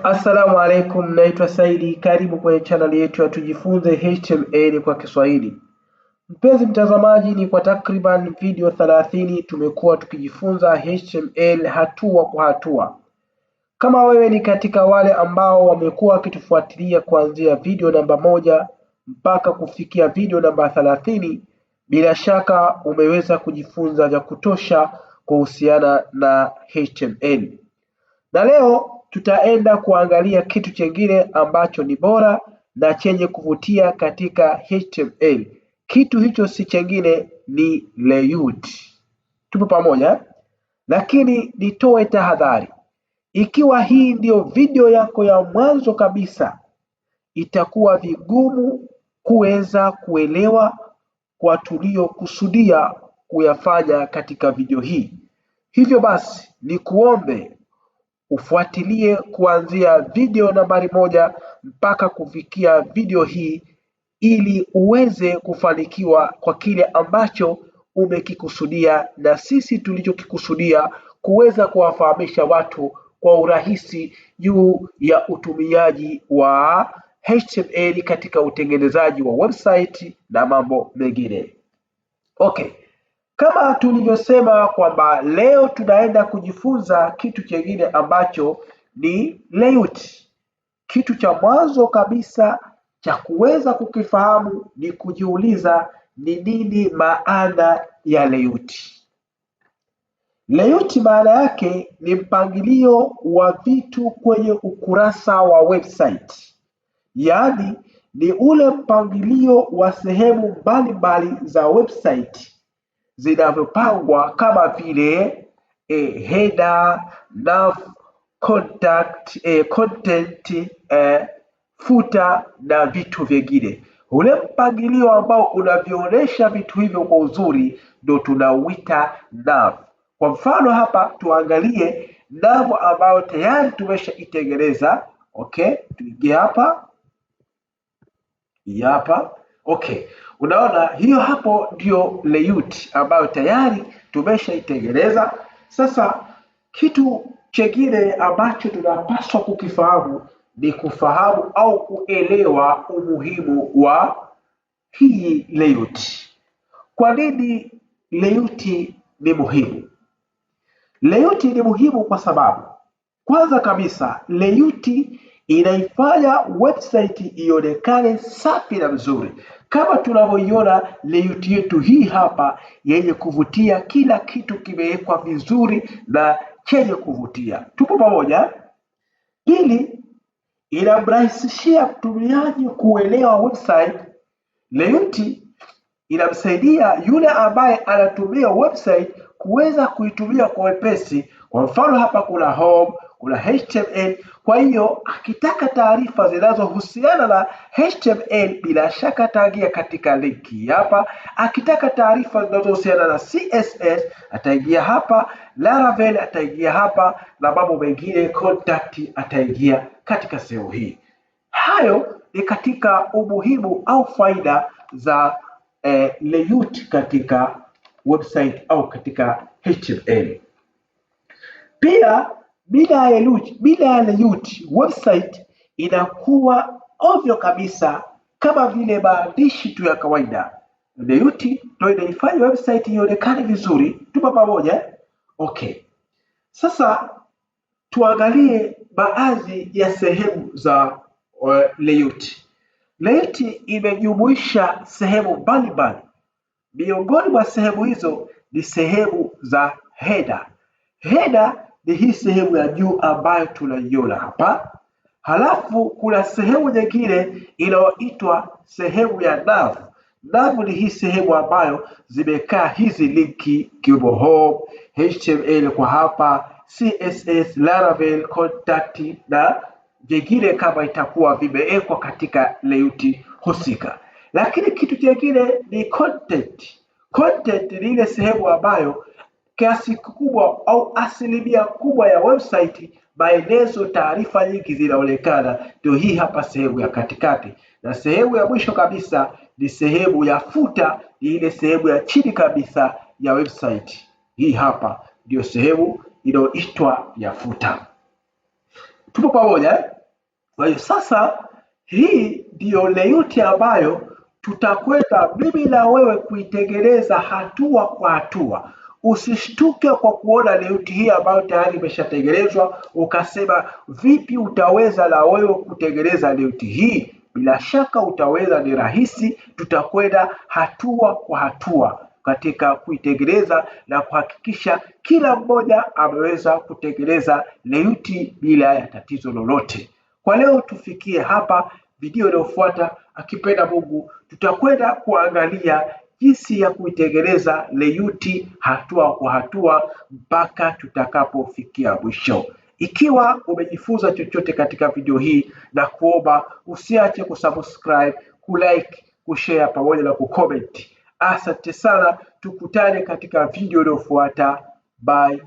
Assalamu alaikum, naitwa Saidi. Karibu kwenye channel yetu ya tujifunze HTML kwa Kiswahili. Mpenzi mtazamaji, ni kwa takriban video 30 tumekuwa tukijifunza HTML hatua kwa hatua. Kama wewe ni katika wale ambao wamekuwa wakitufuatilia kuanzia video namba 1 mpaka kufikia video namba 30, bila shaka umeweza kujifunza vya kutosha kuhusiana na HTML. Na leo tutaenda kuangalia kitu chengine ambacho ni bora na chenye kuvutia katika HTML. Kitu hicho si chengine, ni layout. Tupo pamoja? Lakini nitoe tahadhari. Ikiwa hii ndio video yako ya mwanzo kabisa, itakuwa vigumu kuweza kuelewa kwa tuliokusudia kuyafanya katika video hii. Hivyo basi, nikuombe ufuatilie kuanzia video nambari 1 mpaka kufikia video hii ili uweze kufanikiwa kwa kile ambacho umekikusudia na sisi tulichokikusudia kuweza kuwafahamisha watu kwa urahisi juu ya utumiaji wa HTML katika utengenezaji wa website na mambo mengine. Okay. Kama tulivyosema kwamba leo tunaenda kujifunza kitu kingine ambacho ni layout. Kitu cha mwanzo kabisa cha kuweza kukifahamu ni kujiuliza ni nini maana ya layout. Layout maana yake ni mpangilio wa vitu kwenye ukurasa wa website. Yaani ni ule mpangilio wa sehemu mbalimbali za website zinavyopangwa kama vile header, nav, content, footer na vitu vingine. Ule mpangilio ambao unavyoonyesha vitu hivyo kwa uzuri ndio tunauita nav. Kwa mfano hapa tuangalie nav ambayo tayari tumeshaitengeneza. Okay, tuingie hapa. Hapa. Okay. Unaona hiyo hapo ndio layout ambayo tayari tumeshaitengeneza. Sasa kitu chengine ambacho tunapaswa kukifahamu ni kufahamu au kuelewa umuhimu wa hii layout. Kwa nini layout ni muhimu? Layout ni muhimu kwa sababu kwanza kabisa layout inaifanya website ionekane safi na nzuri. Kama tunavyoiona layout yetu hii hapa yenye kuvutia, kila kitu kimewekwa vizuri na chenye kuvutia. Tupo pamoja? Pili, inamrahisishia mtumiaji kuelewa website. Layout inamsaidia yule ambaye anatumia website kuweza kuitumia kwa wepesi. Kwa mfano hapa kuna home, kuna HTML. Kwa hiyo akitaka taarifa zinazohusiana na HTML bila shaka ataingia katika linki hapa. Akitaka taarifa zinazohusiana na CSS ataingia hapa, Laravel ataingia hapa na mambo mengine, contact ataingia katika sehemu hii. Hayo ni katika umuhimu au faida za layout katika website au katika HTML. Pia bila ya layout website inakuwa ovyo kabisa kama vile maandishi tu ya kawaida. Layout ndio inaifanya website ionekane vizuri. Tupo pamoja? Okay. Sasa tuangalie baadhi ya sehemu za layout. Layout imejumuisha sehemu mbalimbali. Miongoni mwa sehemu hizo ni sehemu za header. Header ni hii sehemu ya juu ambayo tunaiona hapa. Halafu kuna sehemu nyingine inayoitwa sehemu ya nav. Nav ni hii sehemu ambayo zimekaa hizi linki kiwemo home, HTML kwa hapa, CSS, Laravel, contact na vingine kama itakuwa vimewekwa katika layout husika. Lakini kitu kingine ni content. Content ni ile sehemu ambayo kiasi kikubwa au asilimia kubwa ya website maelezo, taarifa nyingi zinaonekana. Ndio hii hapa sehemu ya katikati, na sehemu ya mwisho kabisa ni sehemu ya footer, ni ile sehemu ya chini kabisa ya website. Hii hapa ndio sehemu inayoitwa ya footer. Tupo pamoja eh? Kwa hiyo sasa hii ndiyo layout ambayo tutakwenda mimi na wewe kuitengeneza hatua kwa hatua. Usishtuke kwa kuona layout hii ambayo tayari imeshatengenezwa ukasema vipi utaweza na wewe kutengeneza layout hii. Bila shaka utaweza, ni rahisi. Tutakwenda hatua kwa hatua katika kuitengeneza na kuhakikisha kila mmoja ameweza kutengeneza layout bila ya tatizo lolote. Kwa leo tufikie hapa. Video inayofuata akipenda Mungu tutakwenda kuangalia jinsi ya kuitengeneza layout hatua kwa hatua mpaka tutakapofikia mwisho. Ikiwa umejifunza chochote katika video hii, na kuomba usiache kusubscribe, kulike, kushare pamoja na kucomment. Asante sana, tukutane katika video inayofuata. Bye.